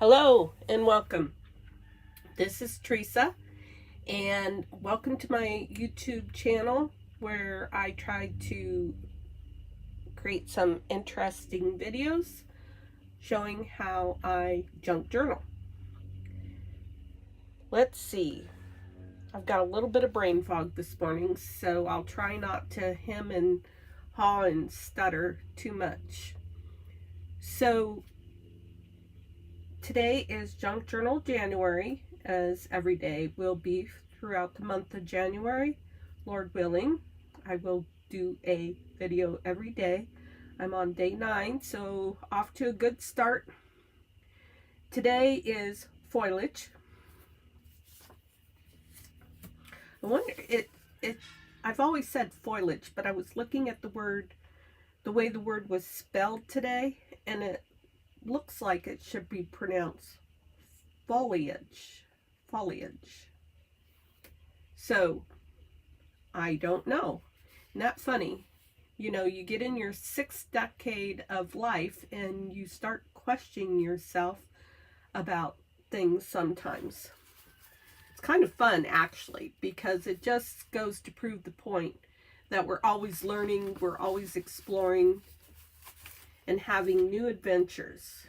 Hello and welcome. This is Teresa and welcome to my YouTube channel where I try to create some interesting videos showing how I junk journal. Let's see. I've got a little bit of brain fog this morning, so I'll try not to hem and haw and stutter too much. So today is Junk Journal January, as every day will be throughout the month of January, Lord willing. I will do a video every day. I'm on day 9, so off to a good start. Today is Foliage. I wonder, I've always said foliage, but I was looking at the way the word was spelled today, and it looks like it should be pronounced foliage. So I don't know. Not funny. You know, you get in your 6th decade of life and you start questioning yourself about things sometimes. It's kind of fun, actually, because it just goes to prove the point that we're always learning, we're always exploring, and having new adventures.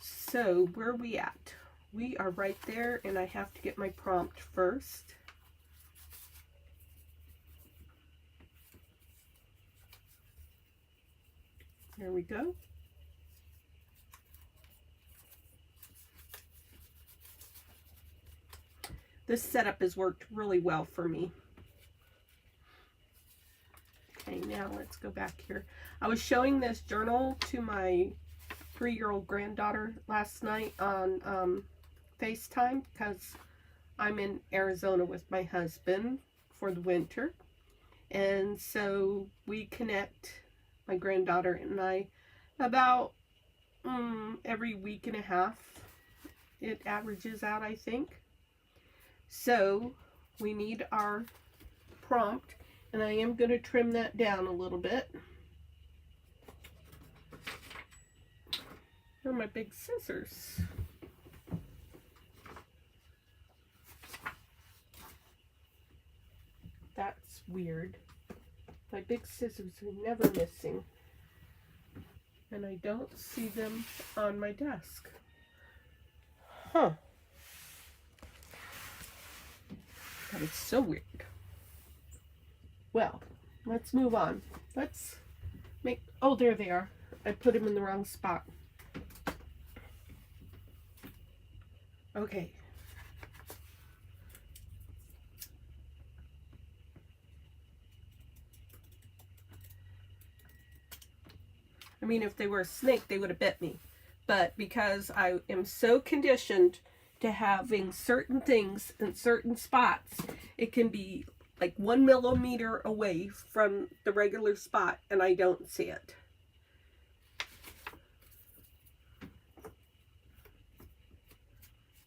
So, where are we at? We are right there, and I have to get my prompt first. There we go. This setup has worked really well for me. Okay, now let's go back here. I was showing this journal to my 3-year-old granddaughter last night on FaceTime because I'm in Arizona with my husband for the winter. And so we connect, my granddaughter and I, about every week and a half. It averages out, I think. So we need our prompt, and I am going to trim that down a little bit. Where are my big scissors? That's weird. My big scissors are never missing, and I don't see them on my desk. Huh. That is so weird. Well, let's move on. Let's make, oh, there they are. I put them in the wrong spot. Okay. I mean, if they were a snake, they would have bit me. But because I am so conditioned to having certain things in certain spots, it can be like 1 millimeter away from the regular spot and I don't see it.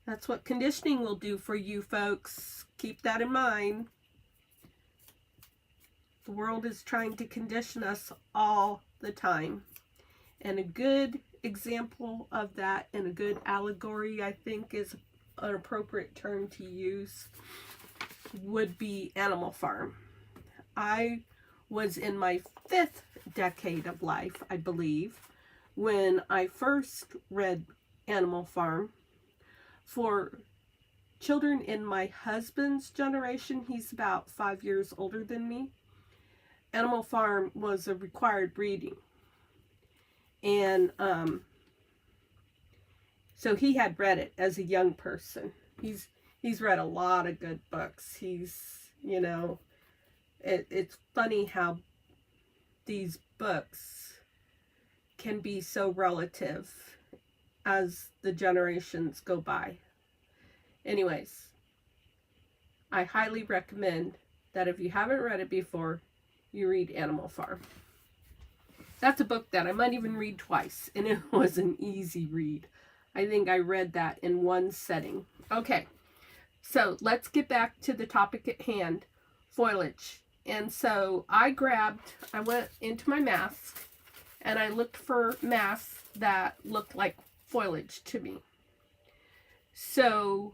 That's what conditioning will do for you folks. Keep that in mind. The world is trying to condition us all the time. And a good example of that, and a good allegory, I think, is an appropriate term to use, would be Animal Farm. I was in my 5th decade of life, I believe, when I first read Animal Farm. For children in my husband's generation, he's about 5 years older than me, Animal Farm was a required reading. And so he had read it as a young person. He's read a lot of good books. He's, you know, it's funny how these books can be so relative as the generations go by. Anyways, I highly recommend that if you haven't read it before, you read Animal Farm. That's a book that I might even read twice, and it was an easy read. I think I read that in one setting. Okay, so let's get back to the topic at hand, foliage. And so I went into my mask And I looked for masks that looked like foliage to me. So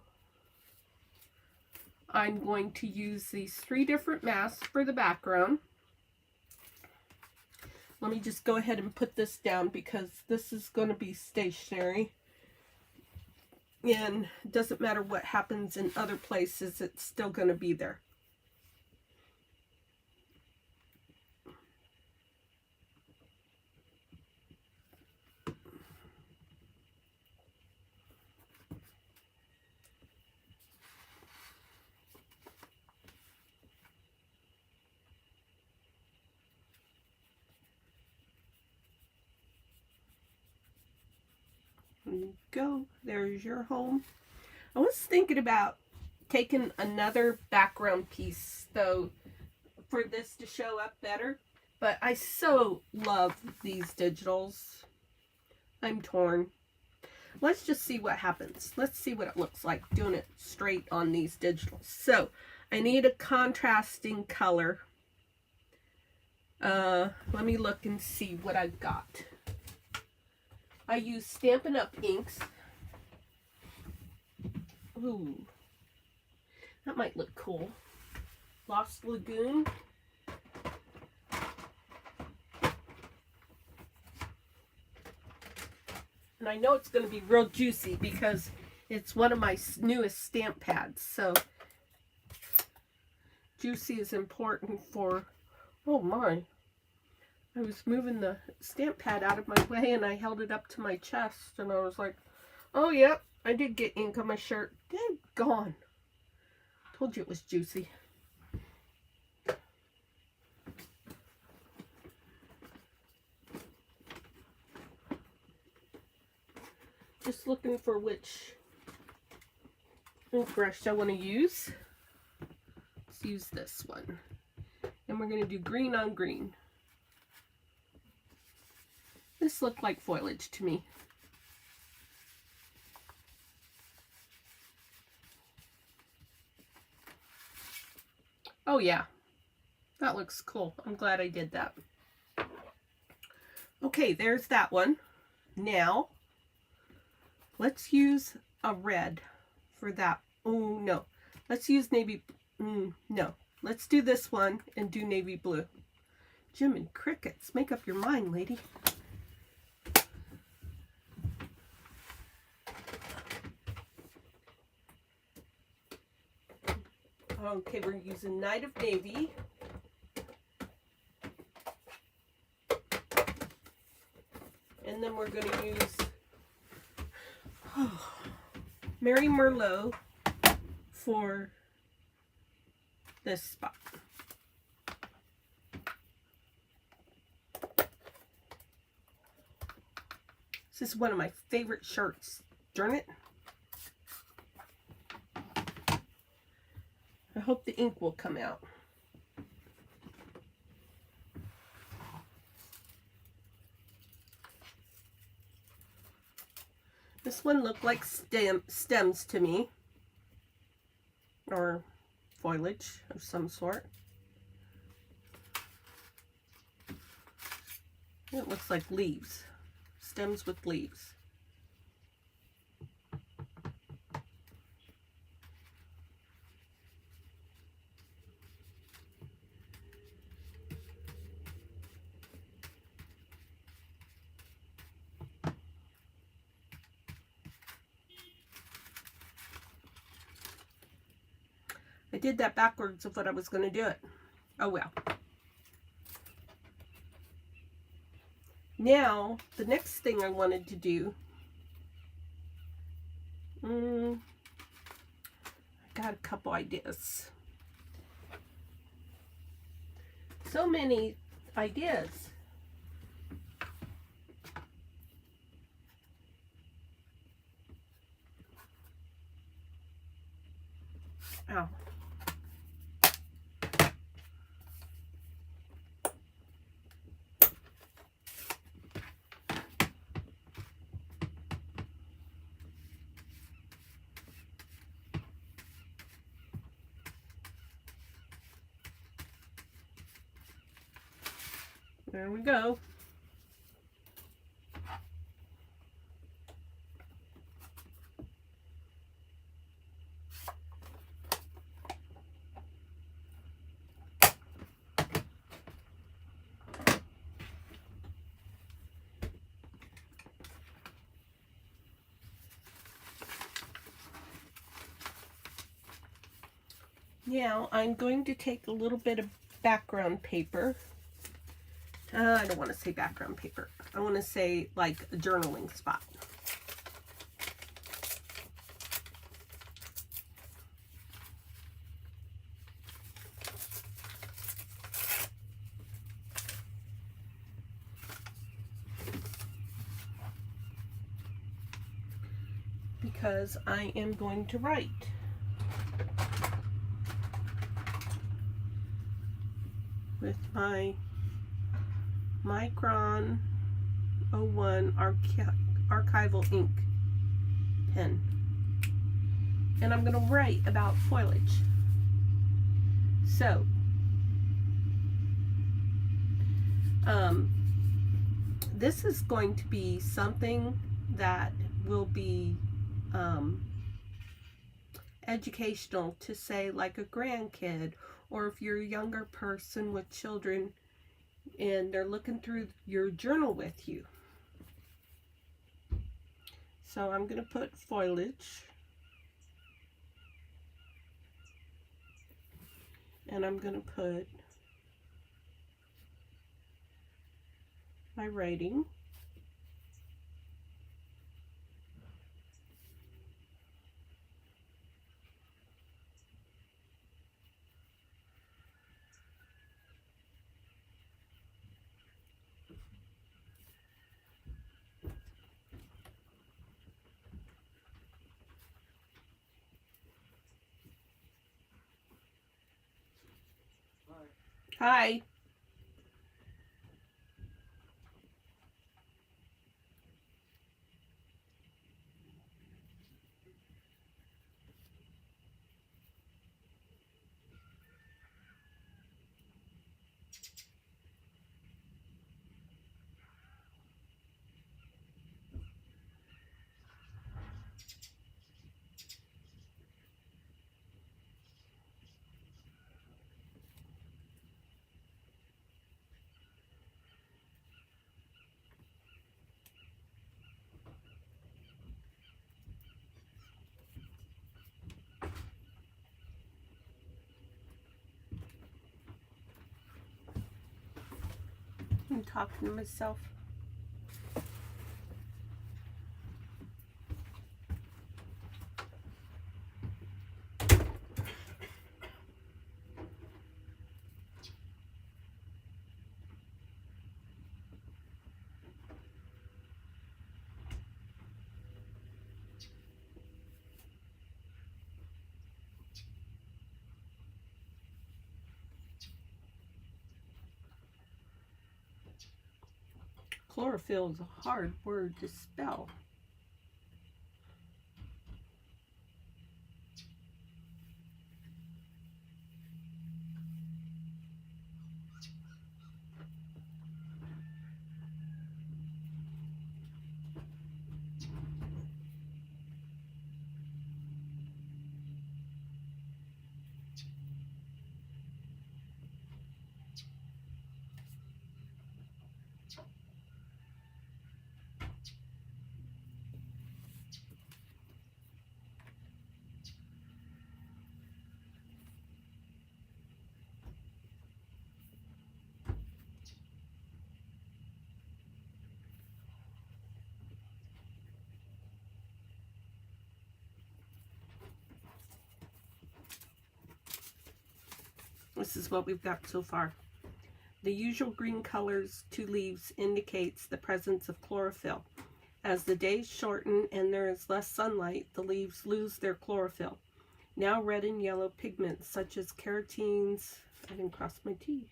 I'm going to use these 3 different masks for the background. Let me just go ahead and put this down because this is going to be stationary. And it doesn't matter what happens in other places, it's still going to be there. There you go. There's your home. I was thinking about taking another background piece, though, for this to show up better. But I so love these digitals. I'm torn. Let's just see what happens. Let's see what it looks like doing it straight on these digitals. So, I need a contrasting color. Let me look and see what I've got. I use Stampin' Up inks. Ooh, that might look cool. Lost Lagoon. And I know it's going to be real juicy because it's one of my newest stamp pads. So, juicy is important for, oh my. I was moving the stamp pad out of my way and I held it up to my chest and I was like, oh yep, I did get ink on my shirt. Gone. Told you it was juicy. Just looking for which ink brush I want to use. Let's use this one. And we're going to do green on green. This looked like foliage to me. Oh yeah, that looks cool. I'm glad I did that. Okay, there's that one. Now, let's use a red for that. Oh no, let's use navy. No, let's do this one and do navy blue. Jim and crickets, make up your mind, lady. Okay, we're using Night of Navy. And then we're going to use Mary Merlot for this spot. This is one of my favorite shirts. Darn it. I hope the ink will come out. This one looked like stems to me, or foliage of some sort. It looks like leaves, stems with leaves. I did that backwards of what I was going to do it. Oh well. Now, the next thing I wanted to do, I got a couple ideas. So many ideas. Ow. There we go. Now I'm going to take a little bit of background paper. I don't want to say background paper. I want to say like a journaling spot. Because I am going to write. With my Micron 01 archival ink pen. And I'm going to write about foliage. So, this is going to be something that will be educational to, say, like a grandkid, or if you're a younger person with children and they're looking through your journal with you. So I'm going to put foliage, and I'm going to put my writing. Hi. I'm talking to myself. Chlorophyll is a hard word to spell. This is what we've got so far. The usual green colors to leaves indicates the presence of chlorophyll. As the days shorten and there is less sunlight, the leaves lose their chlorophyll. Now red and yellow pigments such as carotenes, I didn't cross my T,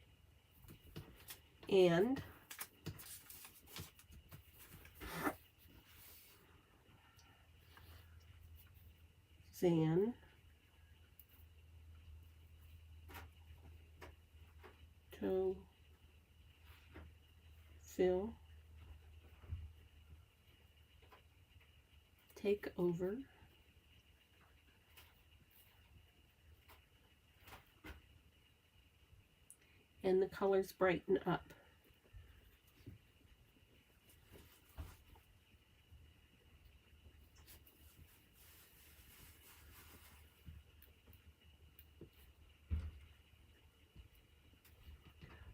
and xanthophyll take over, and the colors brighten up.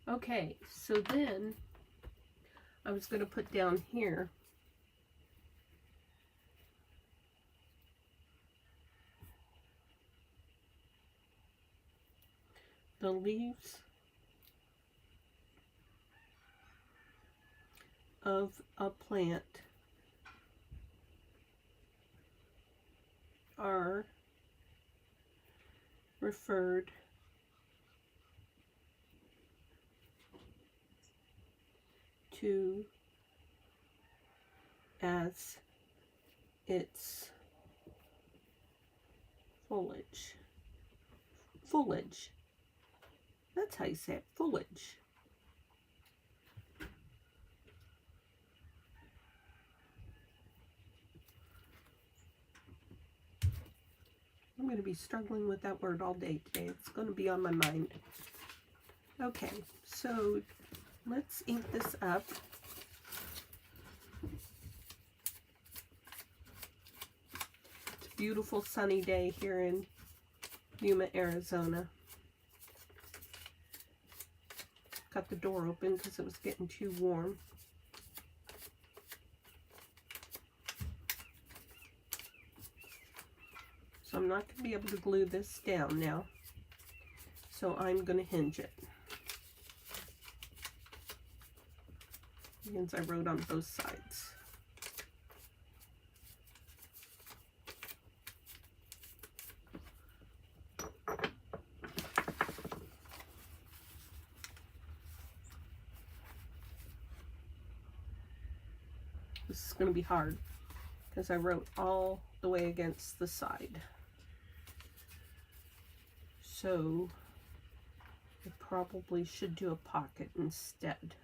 Okay, so then I was going to put down here the leaves of a plant are referred to as its foliage. Foliage. That's how you say it, foliage. I'm going to be struggling with that word all day today. It's going to be on my mind. Okay, so let's ink this up. It's a beautiful sunny day here in Yuma, Arizona. Got the door open because it was getting too warm. So I'm not going to be able to glue this down now. So I'm going to hinge it. Since I wrote on both sides. This is going to be hard because I wrote all the way against the side. So I probably should do a pocket instead.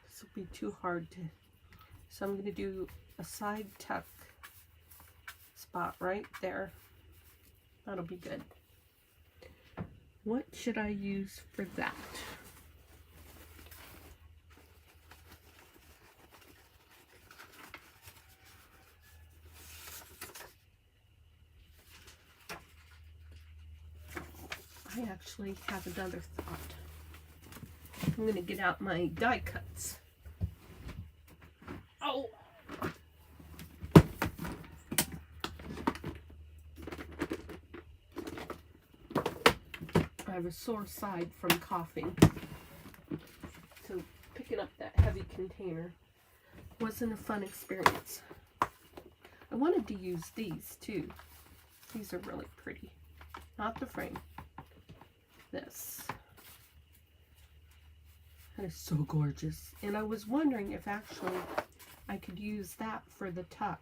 This will be too hard to, so I'm going to do a side tuck spot right there. That'll be good. What should I use for that? I actually have another thought. I'm going to get out my die cuts. Oh! I have a sore side from coughing. So picking up that heavy container wasn't a fun experience. I wanted to use these too. These are really pretty. Not the frame. This. That is so gorgeous. And I was wondering if actually I could use that for the tuck.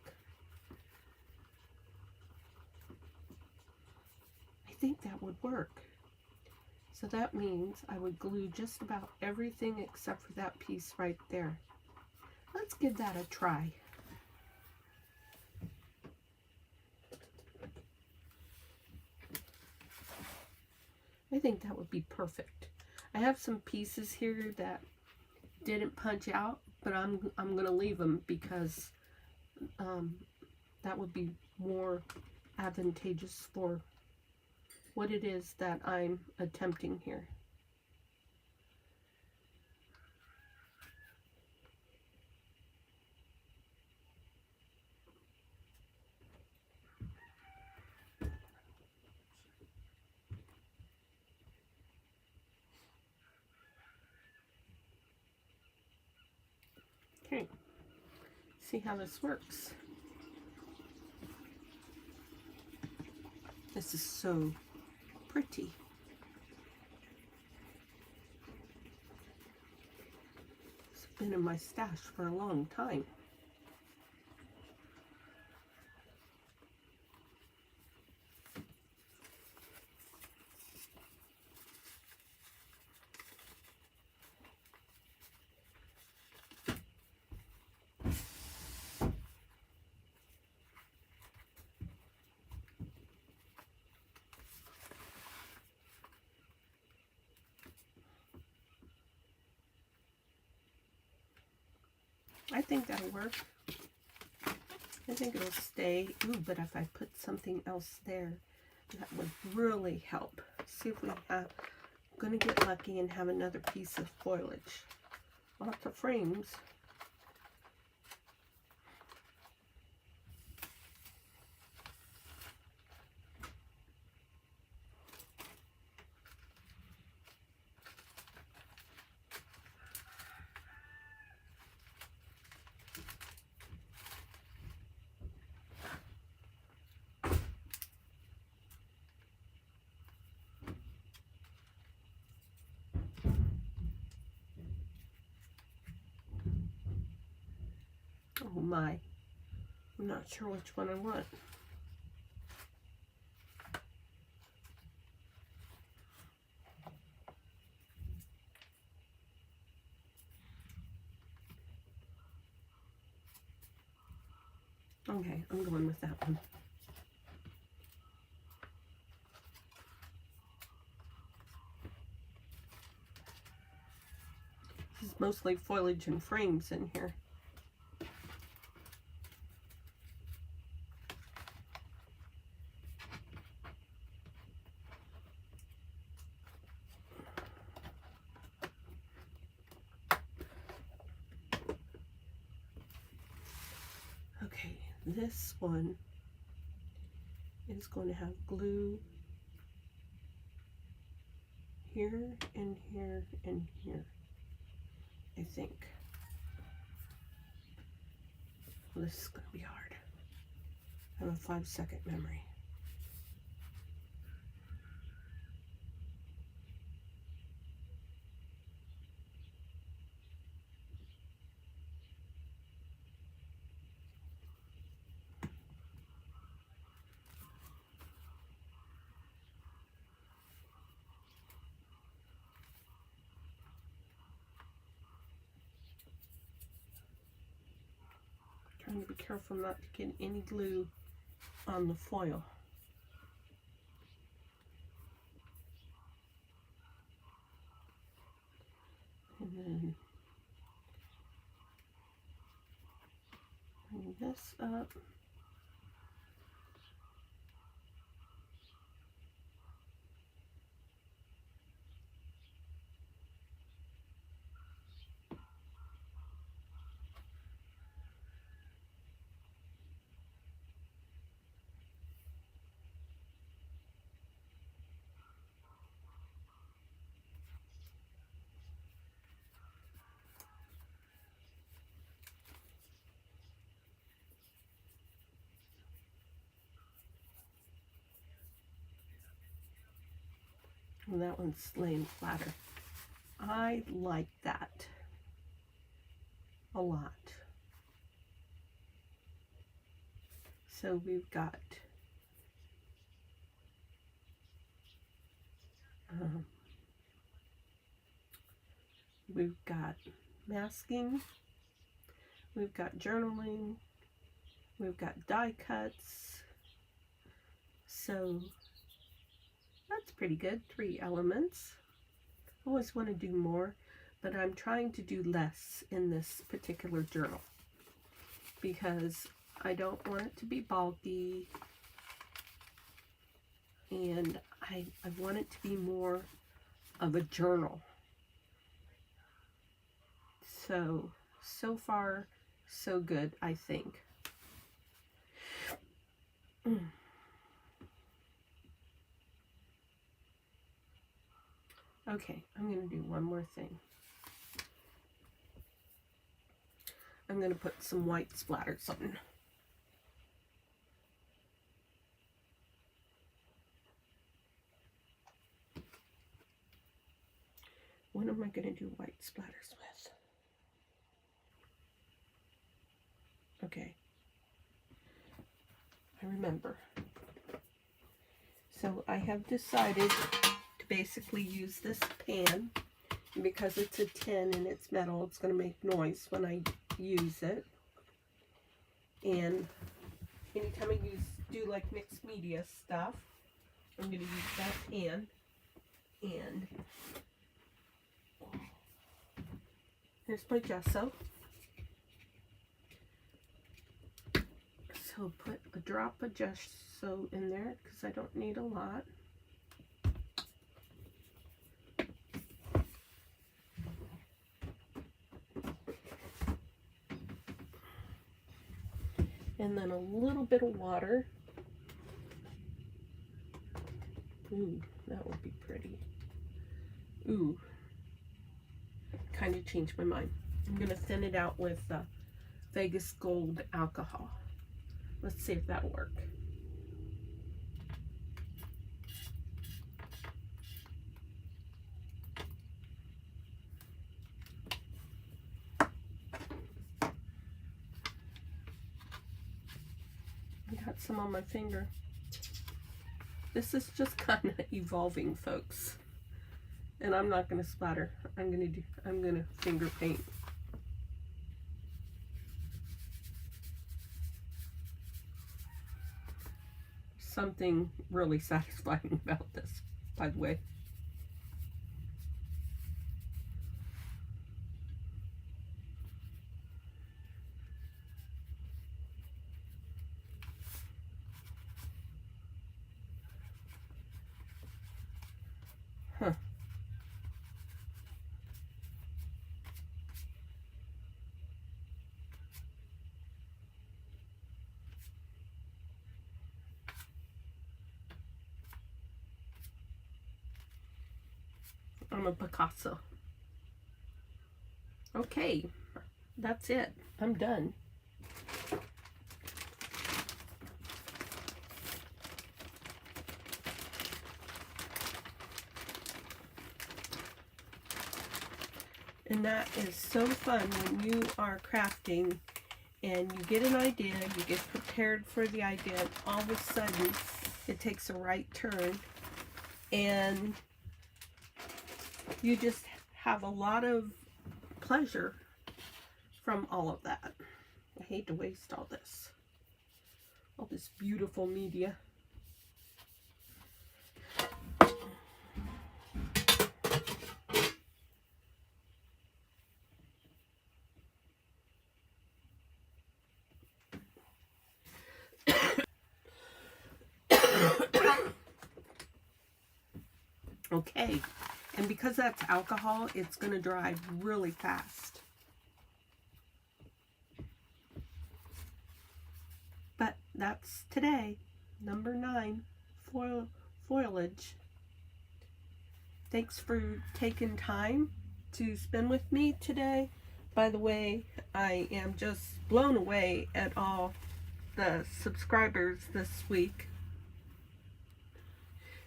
I think that would work. So that means I would glue just about everything except for that piece right there. Let's give that a try. I think that would be perfect. I have some pieces here that didn't punch out, but I'm going to leave them because that would be more advantageous for what it is that I'm attempting here. Okay, see how this works. This is so pretty. It's been in my stash for a long time. I think that'll work. I think it'll stay. Ooh, but if I put something else there, that would really help. see if we have, I'm going to get lucky and have another piece of foliage. Lots of frames. Oh my, I'm not sure which one I want. Okay, I'm going with that one. This is mostly foliage and frames in here. Okay, this one is going to have glue here and here and here, I think. Well, this is going to be hard. I have a 5-second memory. Trying to be careful not to get any glue on the foil. And then bring this up. And that one's laying flatter. I like that a lot. So we've got masking, we've got journaling, we've got die cuts. So that's pretty good. 3 elements. I always want to do more, but I'm trying to do less in this particular journal because I don't want it to be bulky, and I want it to be more of a journal. So far, so good, I think. Okay, I'm going to do one more thing. I'm going to put some white splatters on. What am I going to do white splatters with? Okay, I remember. So I have decided to basically use this pan, because it's a tin and it's metal, it's going to make noise when I use it. And anytime I do like mixed media stuff, I'm going to use that pan. And here's my gesso. So put a drop of gesso in there because I don't need a lot. And then a little bit of water. Ooh, that would be pretty. Ooh, kind of changed my mind. I'm going to thin it out with Vegas Gold alcohol. Let's see if that'll work. I got some on my finger. This is just kind of evolving, folks. And I'm not going to splatter. I'm going to finger paint. Something really satisfying about this, by the way. Huh. I'm a Picasso. Okay, that's it. I'm done. And that is so fun when you are crafting and you get an idea, you get prepared for the idea, and all of a sudden it takes a right turn and you just have a lot of pleasure from all of that. I hate to waste all this beautiful media. Okay, and because that's alcohol, it's going to dry really fast. But that's today, number 9, foliage. Thanks for taking time to spend with me today. By the way, I am just blown away at all the subscribers this week.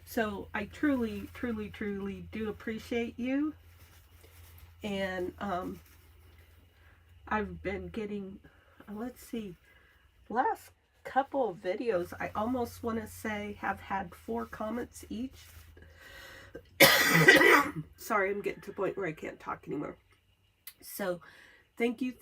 So I truly, truly, truly do appreciate you. And I've been getting, let's see, last couple of videos, I almost want to say have had 4 comments each. Sorry, I'm getting to the point where I can't talk anymore. So thank you.